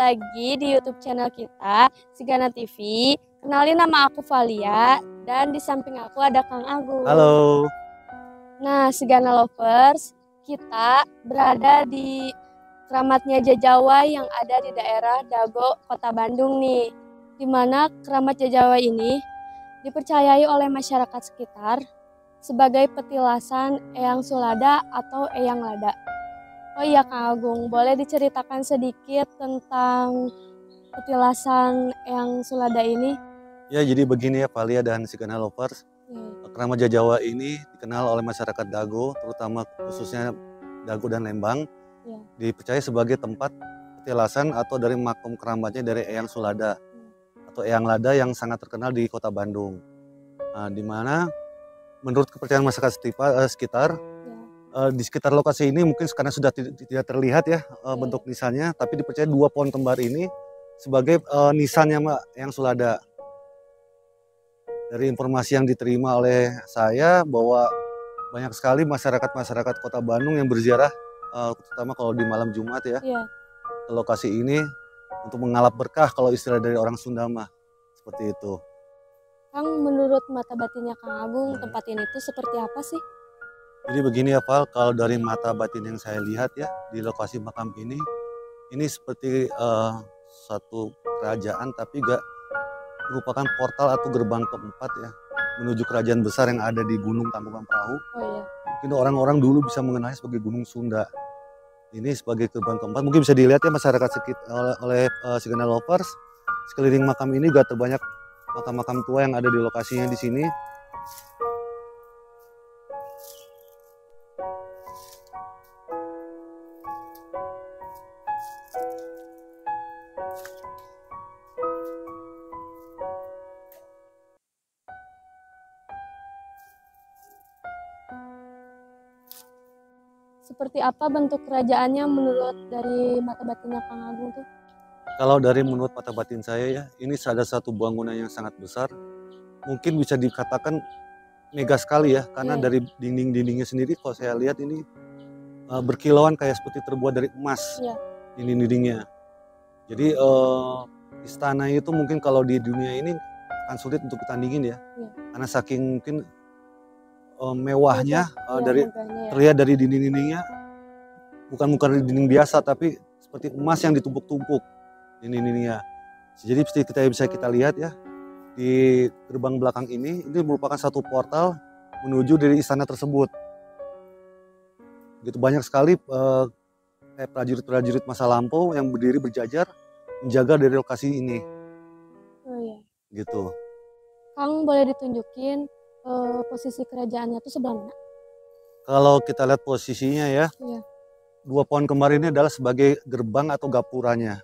lagi di YouTube channel kita, Sigana TV. Kenalin, nama aku Valia dan di samping aku ada Kang Agung. Halo. Nah, Sigana Lovers, kita berada di Keramatnya Jajawai yang ada di daerah Dago, Kota Bandung nih. Di mana Keramat Jajawai ini dipercayai oleh masyarakat sekitar sebagai petilasan Eyang Sulada atau Eyang Lada. Oh iya Kang Agung, boleh diceritakan sedikit tentang petilasan Eyang Sulada ini? Ya, jadi begini ya Valia dan Sigana Lovers. Keramat Jajawai ini dikenal oleh masyarakat Dago, terutama khususnya Dago dan Lembang. Dipercaya sebagai tempat petilasan atau dari makom keramatnya dari Eyang Sulada atau Eyang Lada yang sangat terkenal di Kota Bandung. Nah, di mana menurut kepercayaan masyarakat sekitar, di sekitar lokasi ini mungkin sekarang sudah tidak terlihat ya bentuk nisannya, tapi dipercaya 2 pohon kembar ini sebagai nisannya Eyang Sulada. Dari informasi yang diterima oleh saya bahwa banyak sekali masyarakat Kota Bandung yang berziarah, terutama kalau di malam Jumat ya, ke lokasi ini untuk mengalap berkah kalau istilah dari orang Sunda mah, seperti itu. Kang, menurut mata batinnya Kang Agung, tempat ini tuh seperti apa sih? Jadi begini ya Val, kalau dari mata batin yang saya lihat ya di lokasi makam ini seperti satu kerajaan, tapi juga merupakan portal atau gerbang keempat ya menuju kerajaan besar yang ada di Gunung Tangkuban Perahu. Mungkin orang-orang dulu bisa mengenalnya sebagai Gunung Sunda. Ini sebagai gerbang keempat, mungkin bisa dilihat ya masyarakat sekitar oleh Sigana Lovers. Sekeliling makam ini juga terbanyak makam-makam tua yang ada di lokasinya di sini. Seperti apa bentuk kerajaannya menurut dari mata batinnya Kang Agung tuh? Kalau dari menurut mata batin saya ya, ini ada satu bangunan yang sangat besar. Mungkin bisa dikatakan mega sekali ya, karena dari dinding-dindingnya sendiri kalau saya lihat ini berkilauan kayak seperti terbuat dari emas dinding-dindingnya. Jadi istana itu mungkin kalau di dunia ini akan sulit untuk ditandingin ya, karena saking mungkin mewahnya terlihat dari dinding-dindingnya, bukan dinding biasa tapi seperti emas yang ditumpuk-tumpuk dinding-dindingnya. Jadi seperti kita lihat ya di gerbang belakang ini merupakan satu portal menuju dari istana tersebut. Gitu banyak sekali kayak prajurit-prajurit masa lampau yang berdiri berjajar menjaga dari lokasi ini. Gitu. Kang, boleh ditunjukin posisi kerajaannya itu sebelah mana? Kalau kita lihat posisinya ya, 2 pohon kembar ini adalah sebagai gerbang atau gapuranya.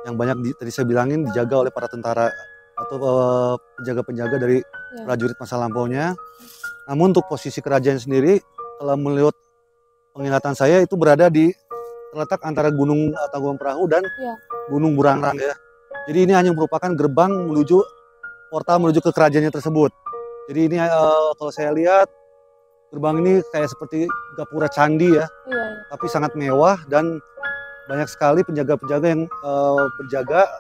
Yang banyak tadi saya bilangin dijaga oleh para tentara atau penjaga-penjaga dari prajurit masa lampaunya. Namun untuk posisi kerajaan sendiri, kalau menurut penglihatan saya itu berada terletak antara Gunung Tangkuban Perahu dan Gunung Burangrang ya. Jadi ini hanya merupakan gerbang portal menuju ke kerajaannya tersebut. Jadi ini kalau saya lihat gerbang ini kayak seperti gapura candi ya, tapi sangat mewah dan banyak sekali penjaga-penjaga yang berjaga,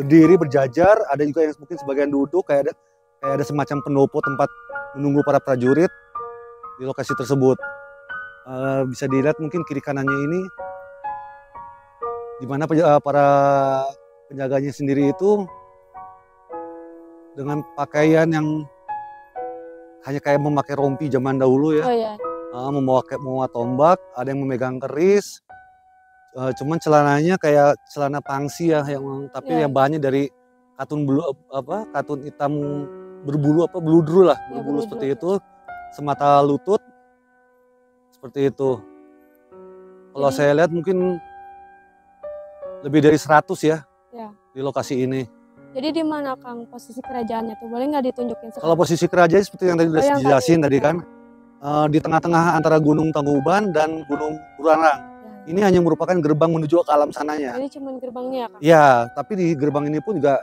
berdiri berjajar. Ada juga yang mungkin sebagian duduk, kayak ada semacam pendopo tempat menunggu para prajurit di lokasi tersebut. Bisa dilihat mungkin kiri kanannya ini, di mana para penjaganya sendiri itu dengan pakaian yang hanya kayak memakai rompi zaman dahulu ya, membawa tombak, ada yang memegang keris, cuman celananya kayak celana pangsi ya, tapi yang bahannya dari katun hitam berbulu seperti itu, semata lutut seperti itu. Kalau saya lihat mungkin lebih dari 100 ya di lokasi ini. Jadi di mana Kang posisi kerajaannya tuh? Boleh nggak ditunjukin sekarang? Kalau posisi kerajaan seperti yang tadi sudah dijelasin tadi kan, di tengah-tengah antara Gunung Tangkuban dan Gunung Burangrang. Ini hanya merupakan gerbang menuju ke alam sananya. Jadi cuma gerbangnya ya Kang? Ya, tapi di gerbang ini pun juga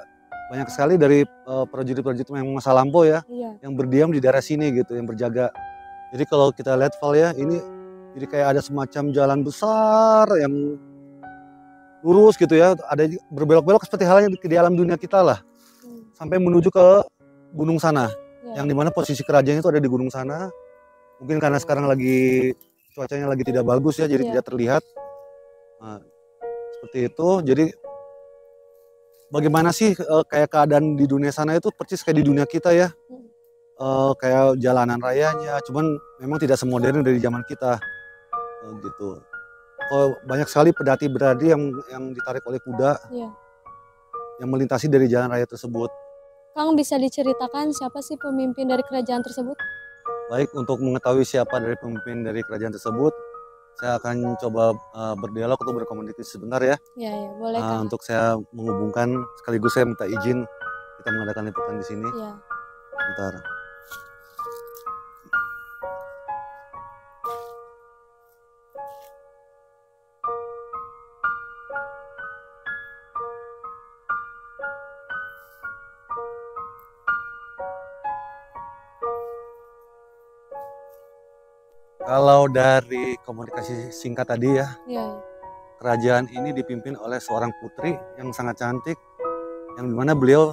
banyak sekali dari prajurit-prajurit yang masa lampau ya, yang berdiam di daerah sini gitu, yang berjaga. Jadi kalau kita lihat Val ya, ini jadi kayak ada semacam jalan besar yang lurus gitu ya, ada berbelok-belok seperti halnya di alam dunia kita lah, sampai menuju ke gunung sana, yang dimana posisi kerajaan itu ada di gunung sana. Mungkin karena sekarang lagi cuacanya lagi tidak bagus ya, jadi tidak terlihat. Nah, seperti itu. Jadi bagaimana sih kayak keadaan di dunia sana itu persis kayak di dunia kita ya, kayak jalanan rayanya, cuman memang tidak semodern dari zaman kita, gitu. Banyak sekali pedati-pedati yang ditarik oleh kuda, yang melintasi dari jalan raya tersebut. Kang, bisa diceritakan siapa sih pemimpin dari kerajaan tersebut? Baik, untuk mengetahui siapa dari pemimpin dari kerajaan tersebut, saya akan coba berdialog atau berkomunikasi sebentar ya. Ya, boleh Kang. Untuk saya menghubungkan, sekaligus saya minta izin kita mengadakan liputan di sini. Ya. Bentar. Kalau dari komunikasi singkat tadi ya, kerajaan ini dipimpin oleh seorang putri yang sangat cantik, yang dimana beliau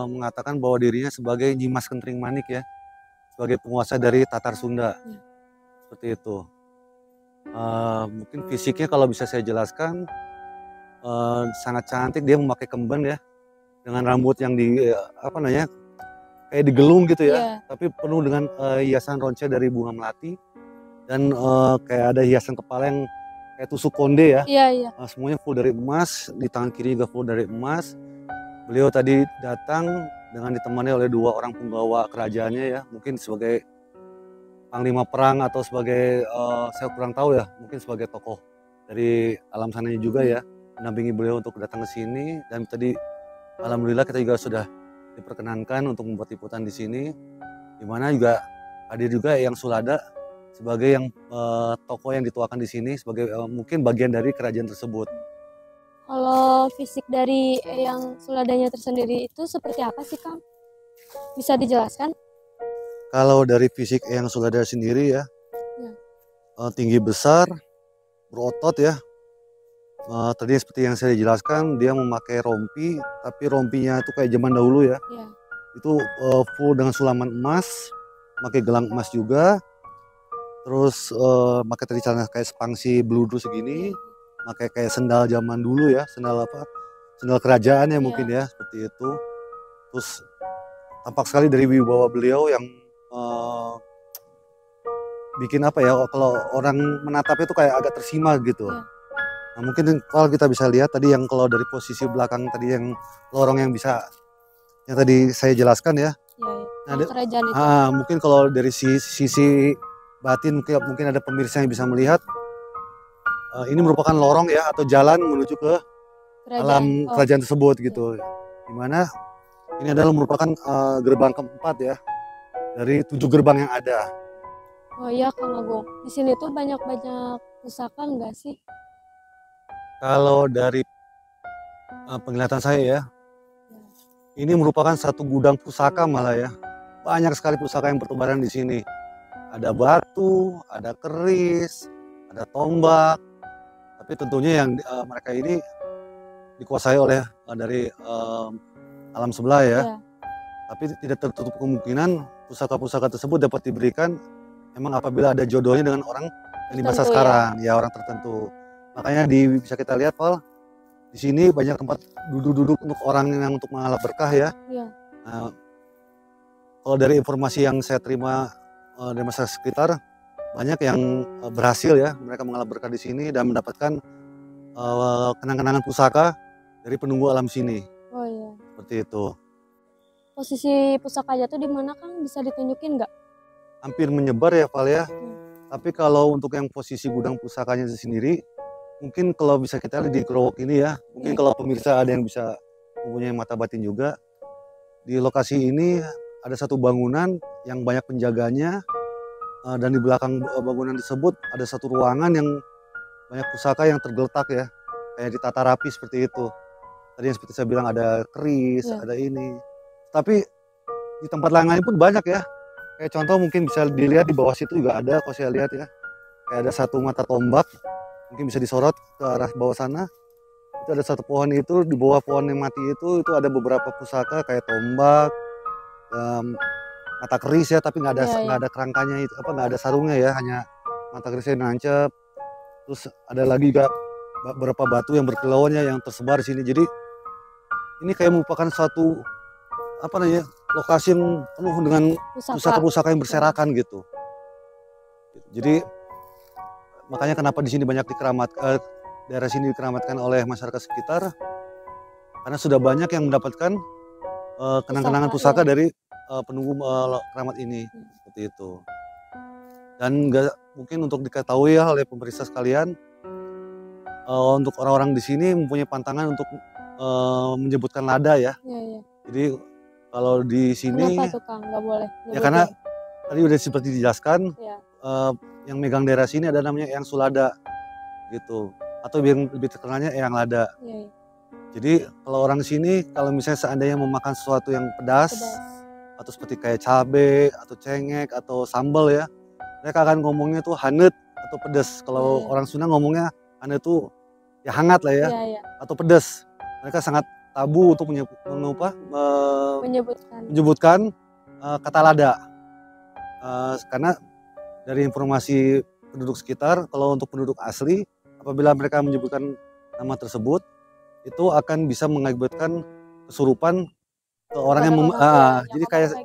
mengatakan bahwa dirinya sebagai Nyimas Kentring Manik ya, sebagai penguasa dari Tatar Sunda, seperti itu. Mungkin fisiknya kalau bisa saya jelaskan, sangat cantik, dia memakai kemben ya, dengan rambut yang kayak digelung gitu ya, tapi penuh dengan hiasan ronce dari bunga melati. Dan kayak ada hiasan kepala yang kayak tusuk konde ya. Semuanya full dari emas, di tangan kiri juga full dari emas. Beliau tadi datang dengan ditemani oleh 2 orang penggawa kerajaannya ya, mungkin sebagai panglima perang atau sebagai saya kurang tahu ya, mungkin sebagai tokoh dari alam sananya juga ya, mendampingi beliau untuk datang ke sini. Dan tadi alhamdulillah kita juga sudah diperkenankan untuk membuat liputan di sini, di mana juga hadir juga yang Sulada sebagai yang tokoh yang dituakan di sini sebagai mungkin bagian dari kerajaan tersebut. Kalau fisik dari yang Suladanya tersendiri itu seperti apa sih Kang? Bisa dijelaskan? Kalau dari fisik yang Sulada sendiri ya, tinggi besar, berotot ya. Tadi seperti yang saya jelaskan, dia memakai rompi, tapi rompinya itu kayak zaman dahulu ya. Itu full dengan sulaman emas, pakai gelang emas juga. Terus pakai tadi celana kayak spangsi bludu segini, pakai kayak sendal zaman dulu ya, sendal kerajaan ya mungkin ya, seperti itu. Terus tampak sekali dari wibawa beliau yang bikin apa ya, kalau orang menatapnya itu kayak agak tersima gitu. Nah, mungkin kalau kita bisa lihat tadi yang kalau dari posisi belakang tadi yang lorong yang tadi saya jelaskan ya. Kerajaan itu. Mungkin kalau dari sisi batin mungkin ada pemirsa yang bisa melihat, ini merupakan lorong ya atau jalan menuju ke alam kerajaan tersebut gitu. Dimana ini adalah merupakan gerbang keempat ya dari 7 gerbang yang ada. Oh iya Kang Agung, di sini tuh banyak pusaka enggak sih? Kalau dari penglihatan saya ya, ini merupakan satu gudang pusaka malah ya. Banyak sekali pusaka yang bertebaran di sini. Ada batu, ada keris, ada tombak, tapi tentunya yang mereka ini dikuasai oleh dari alam sebelah ya. Tapi tidak tertutup kemungkinan pusaka-pusaka tersebut dapat diberikan memang apabila ada jodohnya dengan orang yang di masa sekarang, ya orang tertentu. Makanya bisa kita lihat Paul, di sini banyak tempat duduk-duduk untuk orang yang untuk mengalap berkah ya. Nah, kalau dari informasi yang saya terima dari masyarakat sekitar, banyak yang berhasil ya, mereka mengalap berkah di sini dan mendapatkan kenang-kenangan pusaka dari penunggu alam sini. Oh iya. Seperti itu. Posisi pusakanya tuh di mana Kang? Bisa ditunjukin nggak? Hampir menyebar ya Val ya. Tapi kalau untuk yang posisi gudang pusakanya sendiri, mungkin kalau bisa kita lihat di Growok ini ya, mungkin kalau pemirsa ada yang bisa mempunyai mata batin juga, di lokasi ini ada satu bangunan yang banyak penjaganya, dan di belakang bangunan tersebut ada satu ruangan yang banyak pusaka yang tergeletak ya, kayak ditata rapi seperti itu. Tadi yang seperti saya bilang ada keris, ada ini. Tapi di tempat lain pun banyak ya. Kayak contoh mungkin bisa dilihat di bawah situ juga ada, kalau saya lihat ya. Kayak ada satu mata tombak, mungkin bisa disorot ke arah bawah sana. Itu ada satu pohon itu, di bawah pohon yang mati itu ada beberapa pusaka kayak tombak, mata keris ya, tapi nggak ada kerangkanya itu, nggak ada sarungnya ya, hanya mata kerisnya nancep. Terus ada lagi juga beberapa batu yang berkilauannya yang tersebar di sini. Jadi ini kayak merupakan suatu lokasi yang penuh dengan pusaka-pusaka yang berserakan gitu. Jadi makanya kenapa di sini banyak daerah sini dikeramatkan oleh masyarakat sekitar, karena sudah banyak yang mendapatkan kenang-kenangan pusaka dari penunggu keramat ini, seperti itu. Dan mungkin untuk diketahui ya oleh pemirsa sekalian, untuk orang-orang di sini mempunyai pantangan untuk menyebutkan lada ya. Jadi kalau di sini, kenapa tuh Kang nggak boleh? Ya karena tadi udah seperti dijelaskan, yang megang daerah sini ada namanya Eyang Sulada gitu, atau yang lebih terkenalnya Eyang Lada. Jadi kalau orang sini, kalau misalnya seandainya memakan sesuatu yang pedas, atau seperti kayak cabai atau cengek atau sambal ya, mereka akan ngomongnya tuh hanet atau pedas. Kalau orang Sunda ngomongnya hanet tuh ya hangat lah ya, atau pedas. Mereka sangat tabu untuk menyebutkan kata lada, karena dari informasi penduduk sekitar, kalau untuk penduduk asli, apabila mereka menyebutkan nama tersebut, itu akan bisa mengakibatkan kesurupan ke orang yang jadi kayak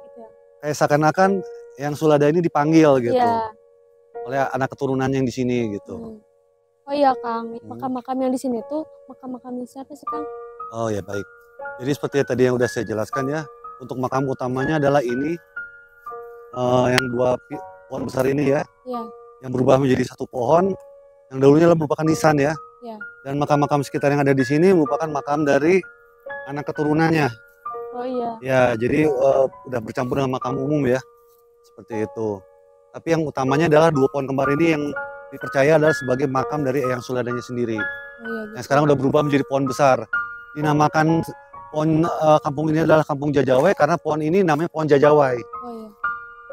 seakan-akan yang Sulada ini dipanggil gitu oleh anak keturunan yang di sini gitu. Oh iya Kang, makam-makam yang di sini tuh makam-makam siapa sih Kang? Oh ya baik. Jadi seperti tadi yang udah saya jelaskan ya, untuk makam utamanya adalah ini, yang dua pohon besar ini ya, yang berubah menjadi satu pohon, yang dulunya merupakan nisan ya. Dan makam-makam sekitar yang ada di sini merupakan makam dari anak keturunannya. Oh iya. Ya, jadi udah bercampur dengan makam umum ya, seperti itu. Tapi yang utamanya adalah dua pohon kembar ini yang dipercaya adalah sebagai makam dari Eyang Suladanya sendiri. Yang sekarang udah berubah menjadi pohon besar. Dinamakan pohon kampung ini adalah Kampung Jajawai karena pohon ini namanya pohon Jajawai. Oh iya.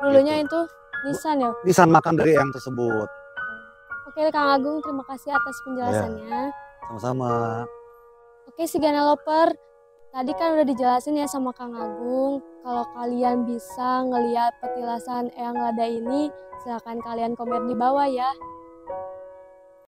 Dulunya itu nisan ya? Nisan makam dari Eyang tersebut. Oke Kang Agung, terima kasih atas penjelasannya. Sama-sama. Oke Sigana Loper, tadi kan udah dijelasin ya sama Kang Agung, kalau kalian bisa ngelihat petilasan Eyang Lada ini, silakan kalian komen di bawah ya.